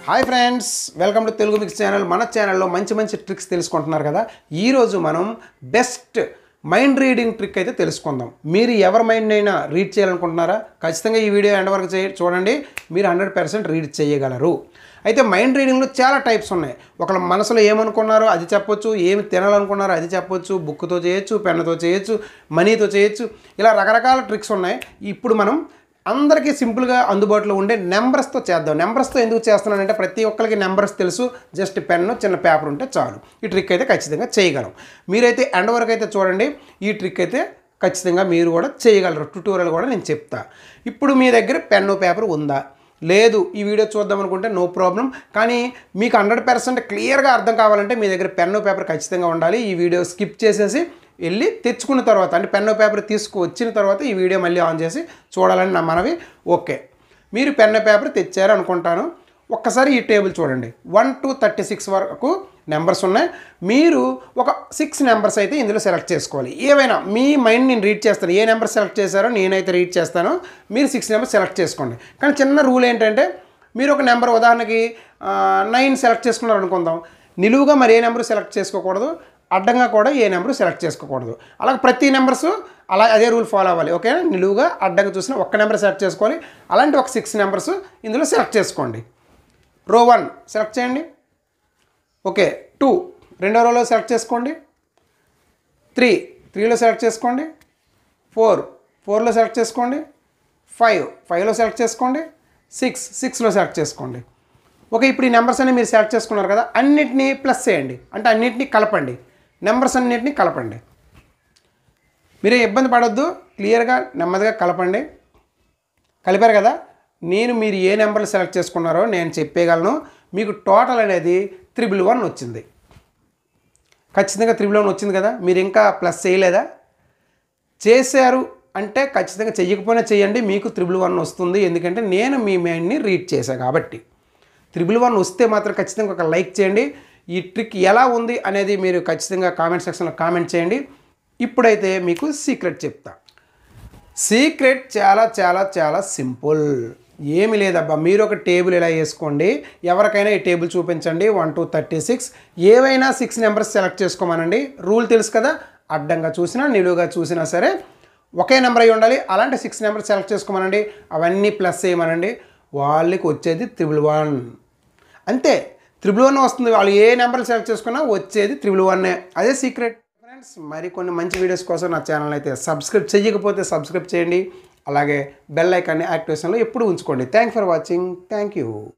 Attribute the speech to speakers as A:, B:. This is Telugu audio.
A: Hi friends, welcome to Telugu mix channel. మన ఛానల్లో మంచి ట్రిక్స్ తెలుసుకుంటున్నారు కదా. ఈరోజు మనం బెస్ట్ మైండ్ రీడింగ్ ట్రిక్ అయితే తెలుసుకుందాం. మీరు ఎవరి మైండ్ అయినా రీడ్ చేయాలనుకుంటున్నారా? ఖచ్చితంగా ఈ వీడియో ఎండ్ వరకు చూడండి. మీరు 100% రీడ్ చేయగలరు. అయితే మైండ్ రీడింగ్లో చాలా టైప్స్ ఉన్నాయి. ఒకళ్ళ మనసులో ఏమనుకున్నారో అది చెప్పొచ్చు, ఏమి తినాలనుకున్నారో అది చెప్పొచ్చు, బుక్తో చేయొచ్చు, పెన్నుతో చేయొచ్చు, మనీతో చేయొచ్చు. ఇలా రకరకాల ట్రిక్స్ ఉన్నాయి. ఇప్పుడు మనం అందరికీ సింపుల్గా అందుబాటులో ఉండే నెంబర్స్తో చేద్దాం. నెంబర్స్తో ఎందుకు చేస్తున్నానంటే ప్రతి ఒక్కరికి నెంబర్స్ తెలుసు. జస్ట్ పెన్ను, చిన్న పేపర్ ఉంటే చాలు. ఈ ట్రిక్ అయితే ఖచ్చితంగా చేయగలం. మీరైతే ఎండ్ వరకు అయితే చూడండి. ఈ ట్రిక్ అయితే ఖచ్చితంగా మీరు కూడా చేయగలరు. ట్యూటోరియల్ కూడా నేను చెప్తా. ఇప్పుడు మీ దగ్గర పెన్ను పేపర్ ఉందా? లేదు, ఈ వీడియో చూద్దాం అనుకుంటే నో ప్రాబ్లం. కానీ మీకు 100% క్లియర్గా అర్థం కావాలంటే మీ దగ్గర పెన్ను పేపర్ ఖచ్చితంగా ఉండాలి. ఈ వీడియో స్కిప్ చేసేసి వెళ్ళి తెచ్చుకున్న తర్వాత, అంటే పెన్ను పేపర్ తీసుకువచ్చిన తర్వాత ఈ వీడియో మళ్ళీ ఆన్ చేసి చూడాలని నా మనవి. ఓకే, మీరు పెన్ను పేపర్ తెచ్చారు అనుకుంటాను. ఒక్కసారి ఈ టేబుల్ చూడండి. 1 to 36 వరకు నెంబర్స్ ఉన్నాయి. మీరు ఒక 6 నెంబర్స్ అయితే ఇందులో సెలెక్ట్ చేసుకోవాలి. ఏవైనా మీ మైండ్ నేను రీడ్ చేస్తాను. ఏ నెంబర్ సెలెక్ట్ చేశారో నేనైతే రీడ్ చేస్తాను. మీరు 6 నెంబర్స్ సెలెక్ట్ చేసుకోండి. కానీ చిన్న రూల్ ఏంటంటే, మీరు ఒక నెంబర్ ఉదాహరణకి 9 సెలెక్ట్ చేసుకున్నారు అనుకుందాం. నిలువుగా మరి ఏ నెంబర్ సెలెక్ట్ చేసుకోకూడదు, అడ్డంగా కూడా ఏ నెంబర్ సెలెక్ట్ చేసుకోకూడదు. అలాగే ప్రతి నెంబర్స్ అదే రూల్ ఫాలో అవ్వాలి. ఓకే, నిలువుగా అడ్డంగా చూసిన ఒక్క నెంబర్ సెలెక్ట్ చేసుకోవాలి. అలాంటి ఒక 6 నెంబర్స్ ఇందులో సెలెక్ట్ చేసుకోండి. రో 1 సెలెక్ట్ చేయండి. ఓకే, 2 రెండో రోలో సెలెక్ట్ చేసుకోండి. 3లో సెలెక్ట్ చేసుకోండి. 4లో సెలెక్ట్ చేసుకోండి. 5లో సెలెక్ట్ చేసుకోండి. 6లో సెలెక్ట్ చేసుకోండి. ఓకే, ఇప్పుడు ఈ నెంబర్స్ అన్ని మీరు సెలెక్ట్ చేసుకున్నారు కదా, అన్నిటినీ ప్లస్ చేయండి. అంటే అన్నిటినీ కలపండి. నెంబర్స్ అన్నిటినీ కలపండి. మీరే ఇబ్బంది పడొద్దు, క్లియర్గా నెమ్మదిగా కలపండి. కలిపారు కదా. మీరు ఏ నెంబర్లు సెలెక్ట్ చేసుకున్నారో నేను చెప్పేయగలను. మీకు టోటల్ అనేది 111 వచ్చింది. ఖచ్చితంగా 111 వచ్చింది కదా. మీరు ఇంకా ప్లస్ చేయలేదా? చేశారు అంటే ఖచ్చితంగా చెయ్యకపోయినా చేయండి, మీకు 111 వస్తుంది. ఎందుకంటే నేను మీ మైండ్ని రీడ్ చేశాను కాబట్టి. 111 వస్తే మాత్రం ఖచ్చితంగా ఒక లైక్ చేయండి. ఈ ట్రిక్ ఎలా ఉంది అనేది మీరు ఖచ్చితంగా కామెంట్ సెక్షన్లో కామెంట్ చేయండి. ఇప్పుడైతే మీకు సీక్రెట్ చెప్తా. సీక్రెట్ చాలా చాలా చాలా సింపుల్. ఏమి లేదబ్బా, మీరు ఒక టేబుల్ ఇలా వేసుకోండి. ఎవరికైనా ఈ టేబుల్ చూపించండి. 1 to 36 ఏవైనా 6 నెంబర్స్ సెలెక్ట్ చేసుకోమనండి. రూల్ తెలుసు కదా, అడ్డంగా చూసినా నిలువుగా చూసినా సరే ఒకే నెంబర్ అయి ఉండాలి. అలాంటి 6 నెంబర్స్ సెలెక్ట్ చేసుకోమనండి. అవన్నీ ప్లస్ చేయమనండి. వాళ్ళకి వచ్చేది 111. అంతే, 111 వస్తుంది. వాళ్ళు ఏ నెంబర్లు సెలెక్ట్ చేసుకున్నా వచ్చేది 111. అదే సీక్రెట్. ఫ్రెండ్స్, మరికొన్ని మంచి వీడియోస్ కోసం నా ఛానల్ అయితే సబ్స్క్రైబ్ చేయకపోతే సబ్స్క్రైబ్ చేయండి. అలాగే బెల్ ఐకాన్ని యాక్టివేషన్లో ఎప్పుడు ఉంచుకోండి. Thank for watching. Thank you.